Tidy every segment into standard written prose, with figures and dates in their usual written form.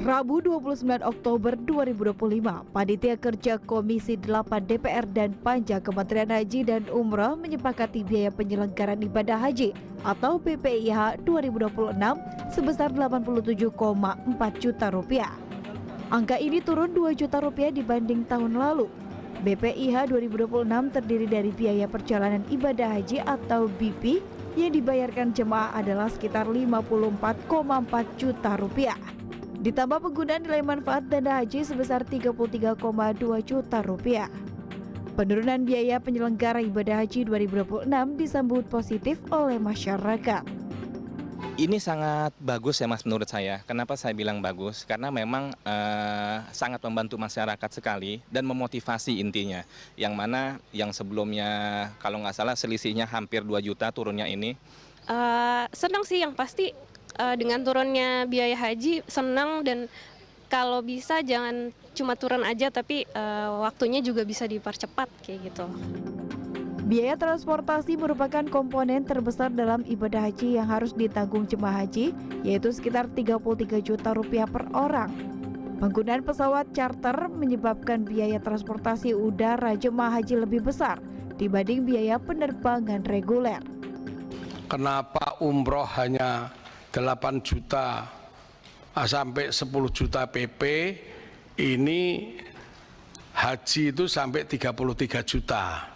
Rabu 29 Oktober 2025, Panitia Kerja Komisi 8 DPR dan Panja Kementerian Haji dan Umroh menyepakati biaya penyelenggaraan ibadah haji atau BPIH 2026 sebesar 87,4 juta rupiah. Angka ini turun 2 juta rupiah dibanding tahun lalu. BPIH 2026 terdiri dari biaya perjalanan ibadah haji atau BP yang dibayarkan jemaah adalah sekitar 54,4 juta rupiah. Ditambah penggunaan nilai manfaat dana haji sebesar 33,2 juta rupiah. Penurunan biaya penyelenggara ibadah haji 2026 disambut positif oleh masyarakat. Ini sangat bagus ya Mas menurut saya. Kenapa saya bilang bagus? Karena memang sangat membantu masyarakat sekali dan memotivasi intinya. Yang mana yang sebelumnya kalau nggak salah selisihnya hampir 2 juta turunnya ini. Senang sih yang pasti dengan turunnya biaya haji, senang, dan kalau bisa jangan cuma turun aja tapi waktunya juga bisa dipercepat kayak gitu. Biaya transportasi merupakan komponen terbesar dalam ibadah haji yang harus ditanggung jemaah haji, yaitu sekitar 33 juta rupiah per orang. Penggunaan pesawat charter menyebabkan biaya transportasi udara jemaah haji lebih besar dibanding biaya penerbangan reguler. Kenapa umroh hanya 8 juta sampai 10 juta PP, ini haji itu sampai 33 juta.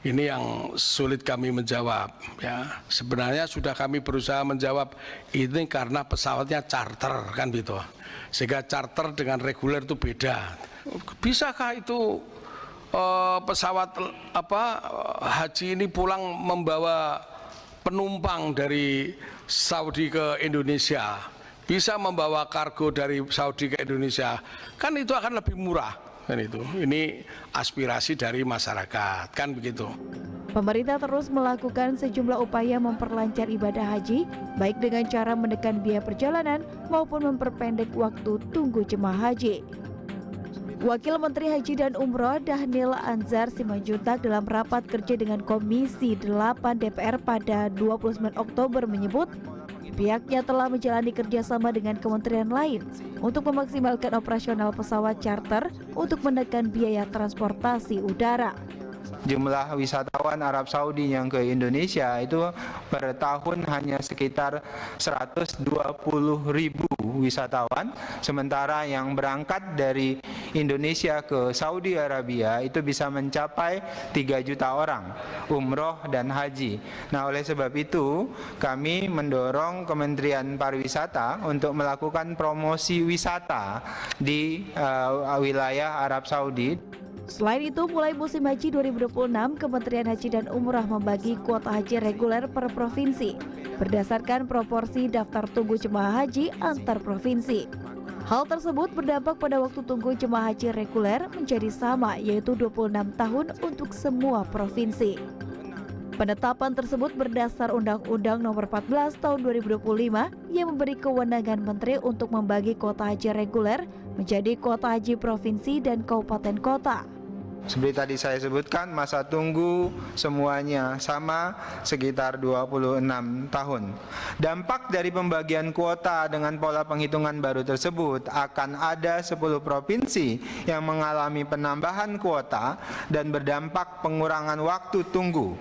Ini yang sulit kami menjawab ya. Sebenarnya sudah kami berusaha menjawab ini karena pesawatnya charter kan gitu. Sehingga charter dengan reguler itu beda. Bisakah itu pesawat haji ini pulang membawa penumpang dari Saudi ke Indonesia? Bisa membawa kargo dari Saudi ke Indonesia? Kan itu akan lebih murah. Kan itu, ini aspirasi dari masyarakat, kan begitu. Pemerintah terus melakukan sejumlah upaya memperlancar ibadah haji, baik dengan cara menekan biaya perjalanan maupun memperpendek waktu tunggu jemaah haji. Wakil Menteri Haji dan Umroh Dhanil Anzar Simanjuntak dalam rapat kerja dengan Komisi 8 DPR pada 29 Oktober menyebut, pihaknya telah menjalani kerjasama dengan kementerian lain untuk memaksimalkan operasional pesawat charter untuk menekan biaya transportasi udara. Jumlah wisatawan Arab Saudi yang ke Indonesia itu per tahun hanya sekitar 120.000 wisatawan, sementara yang berangkat dari Indonesia ke Saudi Arabia itu bisa mencapai 3 juta orang, umroh dan haji. Nah, oleh sebab itu kami mendorong Kementerian Pariwisata untuk melakukan promosi wisata di wilayah Arab Saudi. Selain itu, mulai musim haji 2026, Kementerian Haji dan Umrah membagi kuota haji reguler per provinsi berdasarkan proporsi daftar tunggu jemaah haji antar provinsi. Hal tersebut berdampak pada waktu tunggu jemaah haji reguler menjadi sama, yaitu 26 tahun untuk semua provinsi. Penetapan tersebut berdasar Undang-Undang Nomor 14 Tahun 2025 yang memberi kewenangan Menteri untuk membagi kuota haji reguler menjadi kuota haji provinsi dan kabupaten kota. Seperti tadi saya sebutkan, masa tunggu semuanya sama, sekitar 26 tahun. Dampak dari pembagian kuota dengan pola penghitungan baru tersebut akan ada 10 provinsi yang mengalami penambahan kuota dan berdampak pengurangan waktu tunggu,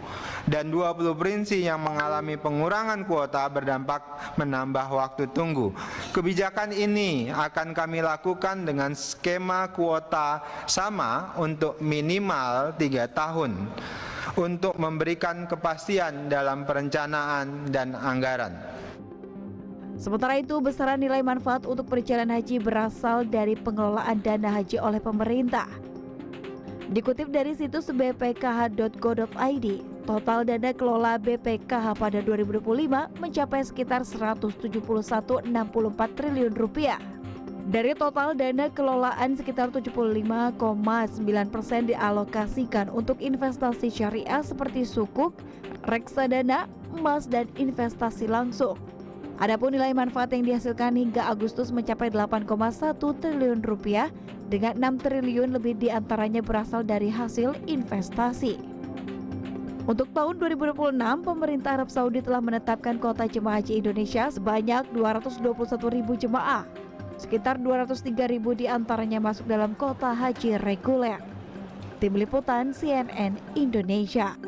dan 20 provinsi yang mengalami pengurangan kuota berdampak menambah waktu tunggu. Kebijakan ini akan kami lakukan dengan skema kuota sama untuk minimal 3 tahun untuk memberikan kepastian dalam perencanaan dan anggaran. Sementara itu, besaran nilai manfaat untuk perjalanan haji berasal dari pengelolaan dana haji oleh pemerintah. Dikutip dari situs bpkh.go.id, total dana kelola BPKH pada 2025 mencapai sekitar 171,64 triliun rupiah. Dari total dana kelolaan, sekitar 75,9% dialokasikan untuk investasi syariah seperti sukuk, reksadana, emas, dan investasi langsung. Adapun nilai manfaat yang dihasilkan hingga Agustus mencapai 8,1 triliun rupiah, dengan 6 triliun lebih diantaranya berasal dari hasil investasi. Untuk tahun 2026, pemerintah Arab Saudi telah menetapkan kuota jemaah haji Indonesia sebanyak 221.000 jemaah. Sekitar 203.000 diantaranya masuk dalam kuota haji reguler. Tim Liputan CNN Indonesia.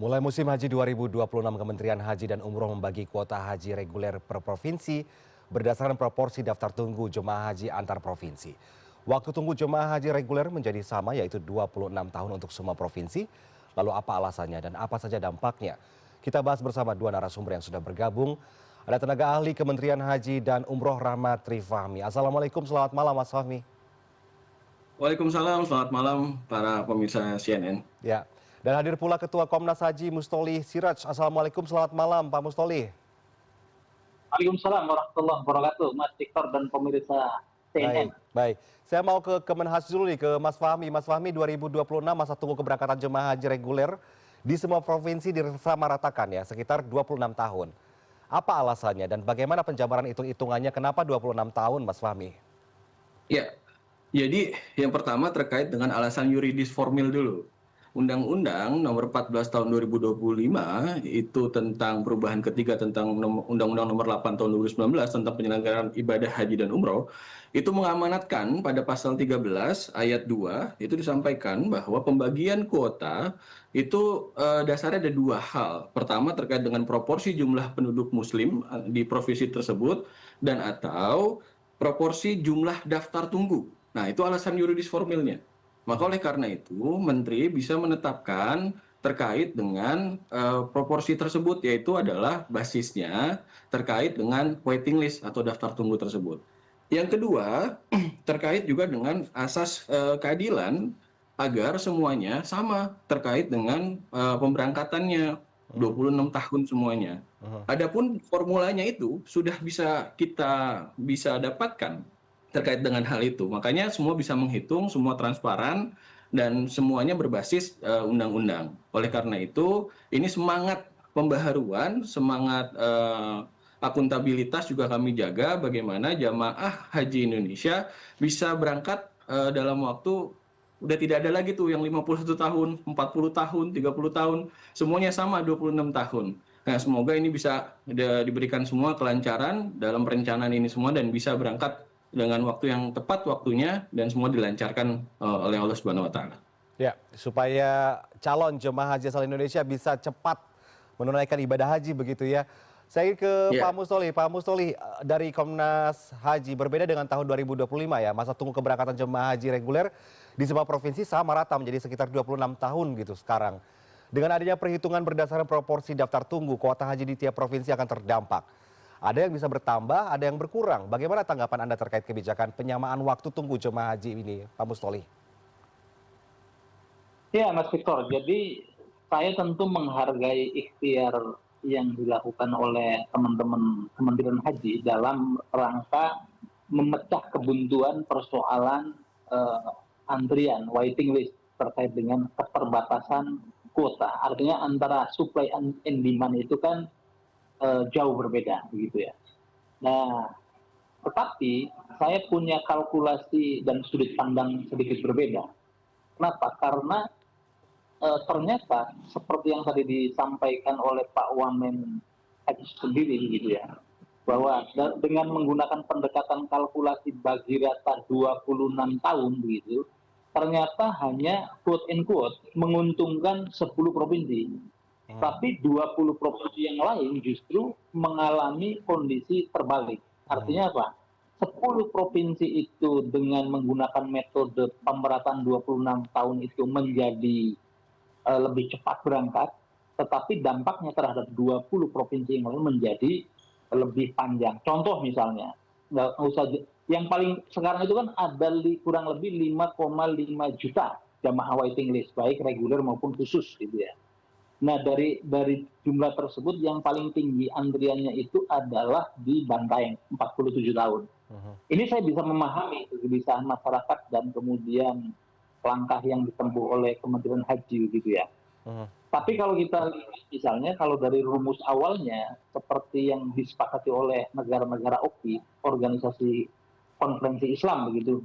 Mulai musim haji 2026, Kementerian Haji dan Umroh membagi kuota haji reguler per provinsi berdasarkan proporsi daftar tunggu jemaah haji antar provinsi. Waktu tunggu jemaah haji reguler menjadi sama, yaitu 26 tahun untuk semua provinsi. Lalu apa alasannya dan apa saja dampaknya? Kita bahas bersama dua narasumber yang sudah bergabung. Ada tenaga ahli Kementerian Haji dan Umroh Rahmat Trifahmi. Assalamualaikum, selamat malam Mas Fahmi. Waalaikumsalam, selamat malam para pemirsa CNN. Ya. Dan hadir pula Ketua Komnas Haji Mustoli Siraj. Assalamualaikum, selamat malam Pak Mustoli. Waalaikumsalam warahmatullahi wabarakatuh, Mas Victor dan pemirsa CNN. Baik. Saya mau ke Kemenhaj dulu nih, ke Mas Fahmi. Mas Fahmi, 2026 masa tunggu keberangkatan jemaah haji reguler di semua provinsi disamaratakan ya, sekitar 26 tahun. Apa alasannya dan bagaimana penjabaran hitung-hitungannya, kenapa 26 tahun Mas Fahmi? Ya, jadi yang pertama terkait dengan alasan yuridis formil dulu. Undang-Undang Nomor 14 Tahun 2025 itu tentang perubahan ketiga tentang Undang-Undang Nomor 8 Tahun 2019 tentang penyelenggaraan ibadah haji dan umroh itu mengamanatkan pada pasal 13 ayat 2 itu disampaikan bahwa pembagian kuota itu dasarnya ada dua hal. Pertama terkait dengan proporsi jumlah penduduk muslim di provinsi tersebut dan atau proporsi jumlah daftar tunggu. Nah, itu alasan yuridis formilnya. Maka oleh karena itu, Menteri bisa menetapkan terkait dengan proporsi tersebut, yaitu adalah basisnya terkait dengan waiting list atau daftar tunggu tersebut. Yang kedua, terkait juga dengan asas keadilan agar semuanya sama terkait dengan pemberangkatannya 26 tahun semuanya. Adapun formulanya itu sudah kita bisa dapatkan terkait dengan hal itu. Makanya semua bisa menghitung, semua transparan, dan semuanya berbasis undang-undang. Oleh karena itu, ini semangat pembaharuan, semangat akuntabilitas juga kami jaga bagaimana jamaah haji Indonesia bisa berangkat dalam waktu, udah tidak ada lagi tuh yang 51 tahun, 40 tahun, 30 tahun, semuanya sama 26 tahun. Nah, semoga ini bisa diberikan semua kelancaran dalam perencanaan ini semua dan bisa berangkat dengan waktu yang tepat waktunya dan semua dilancarkan oleh Allah Subhanahu wa taala. Ya, supaya calon jemaah haji asal Indonesia bisa cepat menunaikan ibadah haji begitu ya. Saya ke Pak Mustoli. Pak Mustoli, dari Komnas Haji berbeda dengan tahun 2025 ya, masa tunggu keberangkatan jemaah haji reguler di semua provinsi sama rata menjadi sekitar 26 tahun gitu sekarang. Dengan adanya perhitungan berdasarkan proporsi daftar tunggu, kuota haji di tiap provinsi akan terdampak. Ada yang bisa bertambah, ada yang berkurang. Bagaimana tanggapan Anda terkait kebijakan penyamaan waktu tunggu jemaah haji ini, Pak Mustoli? Ya, Mas Victor. Jadi saya tentu menghargai ikhtiar yang dilakukan oleh teman-teman Kementerian Haji dalam rangka memecah kebuntuan persoalan antrian, waiting list terkait dengan keterbatasan kuota. Artinya antara supply and demand itu kan jauh berbeda begitu ya. Nah, tetapi saya punya kalkulasi dan sudut pandang sedikit berbeda. Kenapa? Karena ternyata seperti yang tadi disampaikan oleh Pak Wamen Haji sendiri gitu ya, bahwa dengan menggunakan pendekatan kalkulasi bagi rata 26 tahun begitu, ternyata hanya quote and quote menguntungkan 10 provinsi. Tapi 20 provinsi yang lain justru mengalami kondisi terbalik. Artinya apa? 10 provinsi itu dengan menggunakan metode pemerataan 26 tahun itu menjadi lebih cepat berangkat, tetapi dampaknya terhadap 20 provinsi yang lain menjadi lebih panjang. Contoh misalnya, nggak usah, yang paling sekarang itu kan ada kurang lebih 5,5 juta jamaah waiting list, baik reguler maupun khusus gitu ya. Nah, dari jumlah tersebut yang paling tinggi antriannya itu adalah di Bantaeng, 47 tahun. Ini saya bisa memahami kegelisahan masyarakat dan kemudian langkah yang ditempuh oleh Kementerian Haji gitu ya. Tapi kalau kita lihat misalnya kalau dari rumus awalnya seperti yang disepakati oleh negara-negara OKI, Organisasi Konferensi Islam begitu,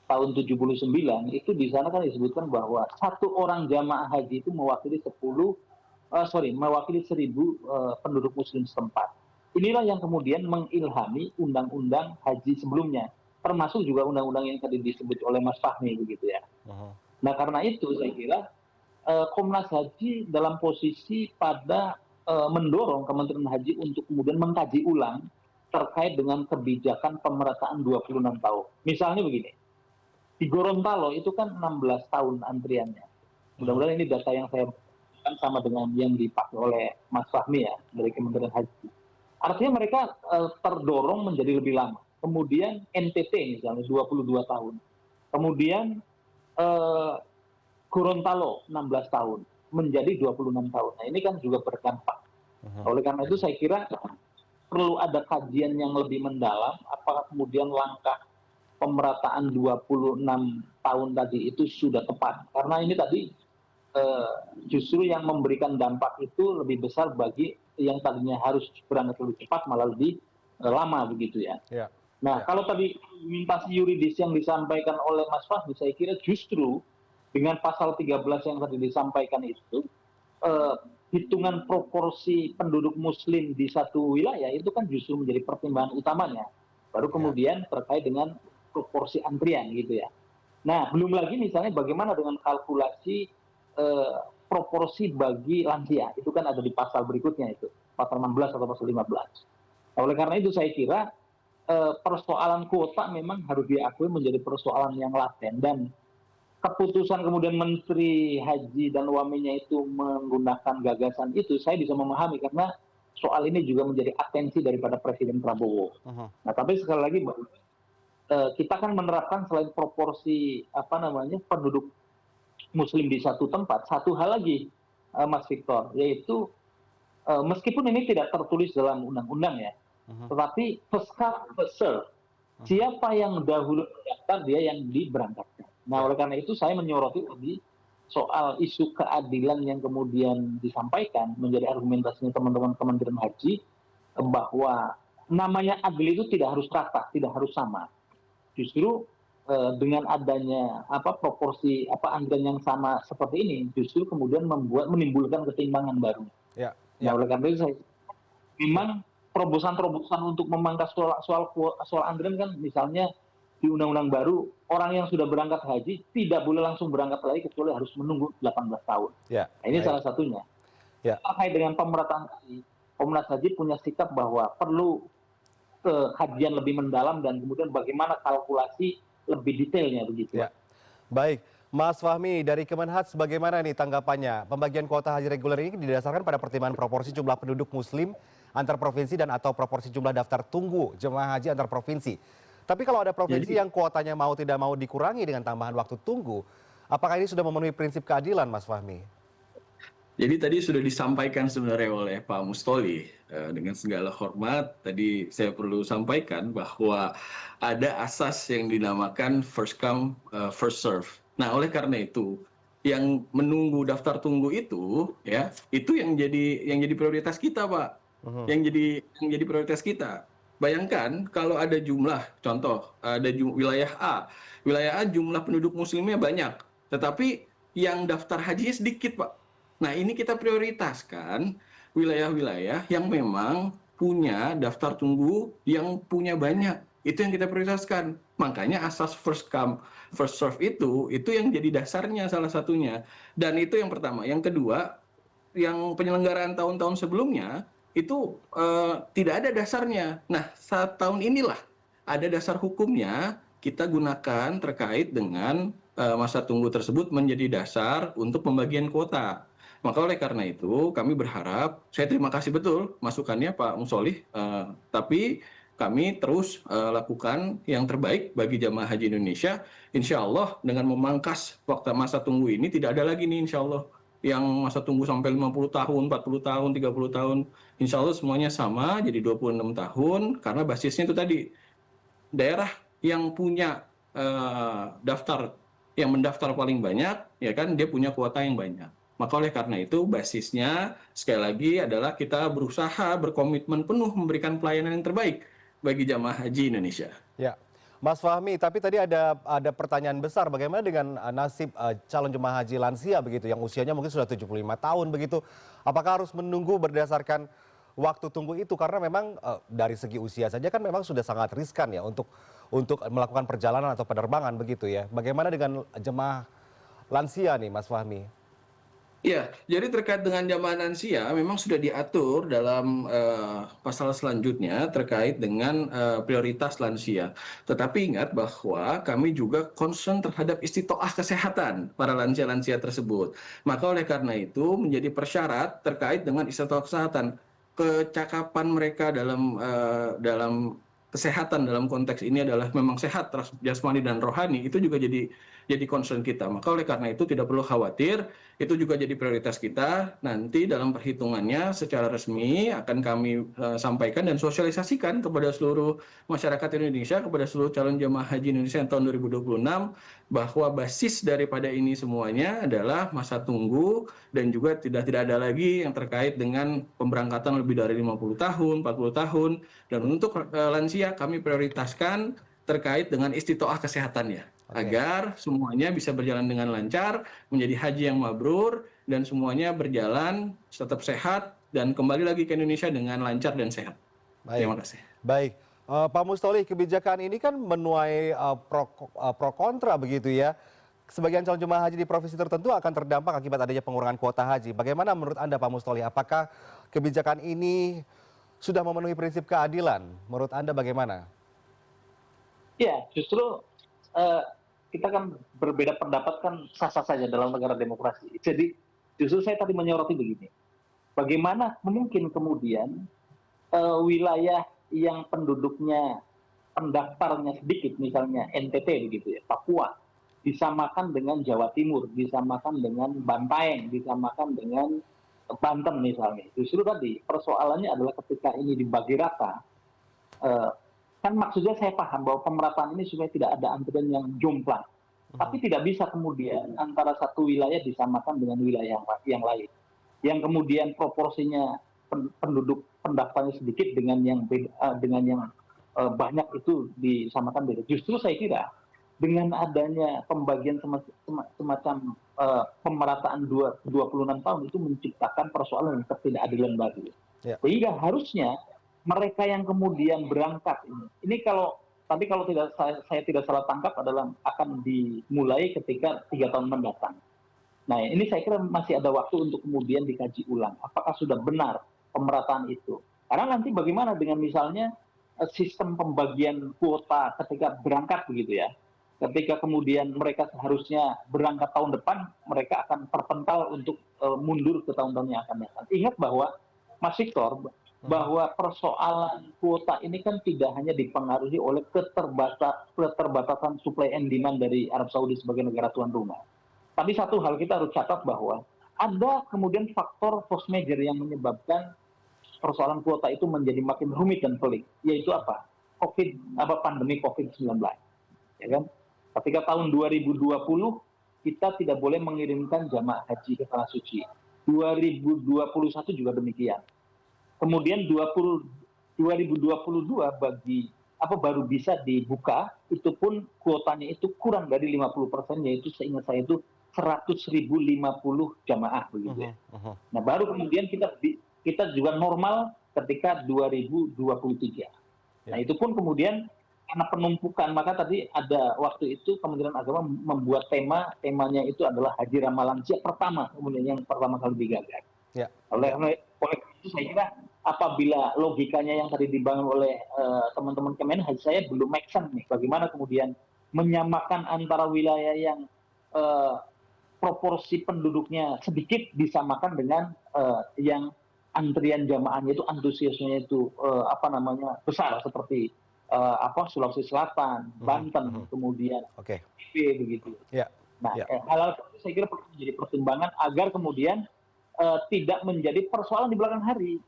tahun 79 itu di sana kan disebutkan bahwa satu orang jamaah haji itu mewakili 1000 penduduk muslim setempat. inilah yang kemudian mengilhami undang-undang haji sebelumnya, termasuk juga undang-undang yang tadi disebut oleh Mas Fahmi begitu ya. Nah karena itu saya kira Komnas Haji dalam posisi pada mendorong Kementerian Haji untuk kemudian mengkaji ulang terkait dengan kebijakan pemerataan 26 tahun. Misalnya begini, di Gorontalo itu kan 16 tahun antriannya. Mudah-mudahan ini data yang saya kan sama dengan yang dipakai oleh Mas Fahmi ya dari Kementerian Haji. Artinya mereka terdorong menjadi lebih lama. Kemudian NTT misalnya 22 tahun. Kemudian Gorontalo 16 tahun menjadi 26 tahun. Nah ini kan juga berdampak. Oleh karena itu saya kira perlu ada kajian yang lebih mendalam apakah kemudian langkah pemerataan 26 tahun tadi itu sudah tepat. Karena ini tadi justru yang memberikan dampak itu lebih besar bagi yang tadinya harus berangkat lebih cepat malah lebih lama begitu ya. Nah kalau tadi argumentasi yuridis yang disampaikan oleh Mas Fahmi, saya kira justru dengan pasal 13 yang tadi disampaikan itu, hitungan proporsi penduduk muslim di satu wilayah itu kan justru menjadi pertimbangan utamanya. Baru kemudian terkait dengan proporsi antrian gitu ya. Nah belum lagi misalnya bagaimana dengan kalkulasi proporsi bagi lansia, itu kan ada di pasal berikutnya itu, pasal 16 atau pasal 15. Oleh karena itu saya kira persoalan kuota memang harus diakui menjadi persoalan yang laten, dan keputusan kemudian Menteri Haji dan Wamennya itu menggunakan gagasan itu, saya bisa memahami karena soal ini juga menjadi atensi daripada Presiden Prabowo. Nah tapi sekali lagi kita kan menerapkan selain proporsi penduduk Muslim di satu tempat, satu hal lagi Mas Victor, yaitu meskipun ini tidak tertulis dalam undang-undang ya, tetapi first come first serve, siapa yang dahulu mendaftar dia yang diberangkatkan. Nah oleh karena itu saya menyoroti tadi soal isu keadilan yang kemudian disampaikan menjadi argumentasinya teman-teman Kementerian Haji, bahwa namanya adil itu tidak harus rata, tidak harus sama. Justru dengan adanya proporsi anggaran yang sama seperti ini justru kemudian menimbulkan ketimbangan baru. Nah oleh karena itu saya memang terobosan-terobosan untuk memangkas soal anggaran kan misalnya di undang-undang baru orang yang sudah berangkat haji tidak boleh langsung berangkat lagi kecuali harus menunggu 18 tahun. Nah, ini salah satunya. Terkait dengan pemerataan haji, Komnas Haji punya sikap bahwa perlu kajian lebih mendalam dan kemudian bagaimana kalkulasi lebih detailnya begitu. Baik, Mas Fahmi dari Kemenhaj bagaimana nih tanggapannya? Pembagian kuota haji reguler ini didasarkan pada pertimbangan proporsi jumlah penduduk muslim antar provinsi dan atau proporsi jumlah daftar tunggu jemaah haji antar provinsi. Tapi kalau ada provinsi yang kuotanya mau tidak mau dikurangi dengan tambahan waktu tunggu, apakah ini sudah memenuhi prinsip keadilan, Mas Fahmi? Jadi tadi sudah disampaikan sebenarnya oleh Pak Mustoli, dengan segala hormat tadi saya perlu sampaikan bahwa ada asas yang dinamakan first come first serve. Nah oleh karena itu yang menunggu daftar tunggu itu ya itu yang jadi prioritas kita Pak, yang jadi prioritas kita. Bayangkan kalau ada jumlah, contoh ada wilayah A jumlah penduduk muslimnya banyak, tetapi yang daftar hajinya sedikit Pak. Nah ini kita prioritaskan wilayah-wilayah yang memang punya daftar tunggu yang punya banyak. Itu yang kita prioritaskan. Makanya asas first come, first serve itu yang jadi dasarnya salah satunya. Dan itu yang pertama. Yang kedua, yang penyelenggaraan tahun-tahun sebelumnya itu tidak ada dasarnya. Nah saat tahun inilah ada dasar hukumnya kita gunakan terkait dengan masa tunggu tersebut menjadi dasar untuk pembagian kuota. Maka oleh karena itu kami berharap, saya terima kasih betul masukannya Pak Musolih, tapi kami terus lakukan yang terbaik bagi jamaah haji Indonesia. Insya Allah dengan memangkas waktu masa tunggu ini tidak ada lagi nih insya Allah yang masa tunggu sampai 50 tahun, 40 tahun, 30 tahun. Insya Allah semuanya sama jadi 26 tahun karena basisnya itu tadi daerah yang punya daftar, yang mendaftar paling banyak, ya kan dia punya kuota yang banyak. Maka oleh karena itu basisnya sekali lagi adalah kita berusaha berkomitmen penuh memberikan pelayanan yang terbaik bagi jamaah haji Indonesia. Ya, Mas Fahmi, tapi tadi ada pertanyaan besar, bagaimana dengan nasib calon jemaah haji lansia begitu, yang usianya mungkin sudah 75 tahun begitu, apakah harus menunggu berdasarkan waktu tunggu itu karena memang dari segi usia saja kan memang sudah sangat riskan ya untuk melakukan perjalanan atau penerbangan begitu ya. Bagaimana dengan jemaah lansia nih Mas Fahmi? Ya, jadi terkait dengan jamaah lansia memang sudah diatur dalam pasal selanjutnya terkait dengan prioritas lansia. Tetapi ingat bahwa kami juga concern terhadap istitoah kesehatan para lansia-lansia tersebut. Maka oleh karena itu menjadi persyarat terkait dengan istitoah kesehatan. Kecakapan mereka dalam kesehatan dalam konteks ini adalah memang sehat jasmani dan rohani, itu juga jadi concern kita. Maka oleh karena itu tidak perlu khawatir, itu juga jadi prioritas kita. Nanti dalam perhitungannya secara resmi akan kami sampaikan dan sosialisasikan kepada seluruh masyarakat Indonesia, kepada seluruh calon jemaah haji Indonesia yang tahun 2026, bahwa basis daripada ini semuanya adalah masa tunggu dan juga tidak ada lagi yang terkait dengan pemberangkatan lebih dari 50 tahun, 40 tahun. Dan untuk lansia kami prioritaskan terkait dengan istitoah kesehatannya. Agar semuanya bisa berjalan dengan lancar, menjadi haji yang mabrur, dan semuanya berjalan tetap sehat, dan kembali lagi ke Indonesia dengan lancar dan sehat. Baik. Terima kasih. Baik, Pak Mustoli, kebijakan ini kan menuai pro kontra begitu ya. Sebagian calon jemaah haji di provinsi tertentu akan terdampak akibat adanya pengurangan kuota haji. Bagaimana menurut Anda Pak Mustoli? Apakah kebijakan ini sudah memenuhi prinsip keadilan? Menurut Anda bagaimana? Ya, justru kita kan berbeda pendapat kan sah-sah saja dalam negara demokrasi. Jadi justru saya tadi menyoroti begini, bagaimana mungkin kemudian wilayah yang penduduknya pendaftarnya sedikit, misalnya NTT begitu ya, Papua, disamakan dengan Jawa Timur, disamakan dengan Bantaeng, disamakan dengan Banten misalnya. Justru tadi persoalannya adalah ketika ini dibagi rata, kan maksudnya saya paham bahwa pemerataan ini supaya tidak ada antrian yang jomplang. Tapi tidak bisa kemudian antara satu wilayah disamakan dengan wilayah yang lain. Yang kemudian proporsinya penduduk pendaftarnya sedikit dengan yang banyak itu disamakan beda. Justru saya kira dengan adanya pembagian semacam pemerataan 26 tahun itu menciptakan persoalan yang ketidakadilan baru. Ya. Sehingga harusnya mereka yang kemudian berangkat ini kalau saya tidak salah tangkap adalah akan dimulai ketika 3 tahun mendatang. Nah ini saya kira masih ada waktu untuk kemudian dikaji ulang apakah sudah benar pemerataan itu. Karena nanti bagaimana dengan misalnya sistem pembagian kuota ketika berangkat begitu ya. Ketika kemudian mereka seharusnya berangkat tahun depan, mereka akan terpental untuk mundur ke tahun-tahun yang akan datang. Ingat bahwa Mas Victor, bahwa persoalan kuota ini kan tidak hanya dipengaruhi oleh keterbatasan supply and demand dari Arab Saudi sebagai negara tuan rumah. Tapi satu hal kita harus catat bahwa ada kemudian faktor force major yang menyebabkan persoalan kuota itu menjadi makin rumit dan pelik, yaitu apa? Pandemi COVID-19. Ya kan? Ketika tahun 2020 kita tidak boleh mengirimkan jamaah haji ke tanah suci. 2021 juga demikian. Kemudian 2022 baru bisa dibuka, itu pun kuotanya itu kurang dari 50%, yaitu seingat saya itu 100.050 jamaah begitu ya. Nah baru kemudian kita juga normal ketika 2023. Nah itu pun kemudian karena penumpukan, maka tadi ada waktu itu Kementerian Agama membuat temanya itu adalah Haji Ramah Lansia pertama, kemudian yang pertama kali digagas. Ya. Oleh itu saya kira apabila logikanya yang tadi dibangun oleh teman-teman Kemenhaj, saya belum make sense nih bagaimana kemudian menyamakan antara wilayah yang proporsi penduduknya sedikit disamakan dengan yang antrian jamaahnya itu antusiasnya itu besar seperti Sulawesi Selatan, Banten, kemudian begitu. Ya. Nah, hal-hal itu saya kira perlu menjadi pertimbangan agar kemudian tidak menjadi persoalan di belakang hari,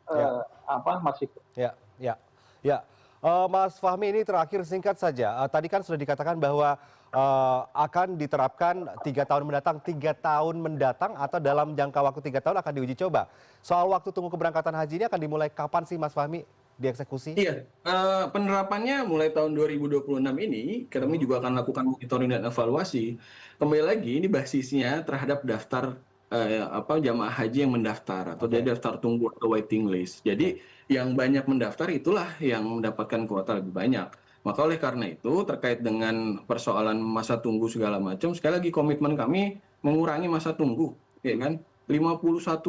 Mas Victor. Mas Fahmi, ini terakhir singkat saja. Tadi kan sudah dikatakan bahwa akan diterapkan 3 tahun mendatang atau dalam jangka waktu 3 tahun akan diuji coba. Soal waktu tunggu keberangkatan haji ini akan dimulai kapan sih Mas Fahmi dieksekusi? Iya, penerapannya mulai tahun 2026 ini, kami juga akan lakukan monitoring dan evaluasi. Kembali lagi, ini basisnya terhadap daftar jamaah haji yang mendaftar atau dia daftar tunggu atau waiting list. Jadi yang banyak mendaftar itulah yang mendapatkan kuota lebih banyak. Maka oleh karena itu terkait dengan persoalan masa tunggu segala macam, sekali lagi komitmen kami mengurangi masa tunggu, ya kan? 51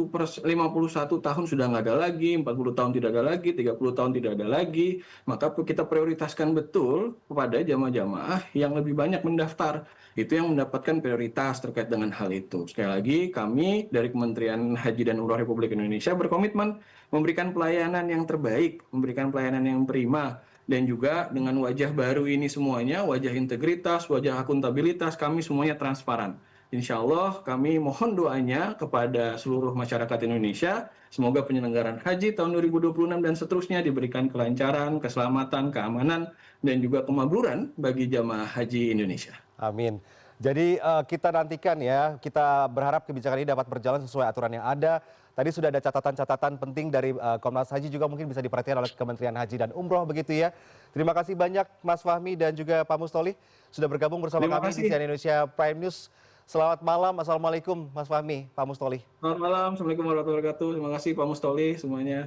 tahun sudah nggak ada lagi, 40 tahun tidak ada lagi, 30 tahun tidak ada lagi. Maka kita prioritaskan betul kepada jamaah-jamaah yang lebih banyak mendaftar. Itu yang mendapatkan prioritas terkait dengan hal itu. Sekali lagi, kami dari Kementerian Haji dan Umroh Republik Indonesia berkomitmen memberikan pelayanan yang terbaik, memberikan pelayanan yang prima. Dan juga dengan wajah baru ini semuanya, wajah integritas, wajah akuntabilitas, kami semuanya transparan. Insya Allah kami mohon doanya kepada seluruh masyarakat Indonesia. Semoga penyelenggaraan haji tahun 2026 dan seterusnya diberikan kelancaran, keselamatan, keamanan, dan juga kemakmuran bagi jamaah haji Indonesia. Amin. Jadi kita nantikan ya, kita berharap kebijakan ini dapat berjalan sesuai aturan yang ada. Tadi sudah ada catatan-catatan penting dari Komnas Haji juga mungkin bisa diperhatikan oleh Kementerian Haji dan Umroh begitu ya. Terima kasih banyak Mas Fahmi dan juga Pak Mustoli sudah bergabung bersama kami di CNN Indonesia Prime News. Selamat malam, Assalamualaikum Mas Fahmi, Pak Mustoli. Selamat malam, Assalamualaikum warahmatullahi wabarakatuh. Terima kasih Pak Mustoli semuanya.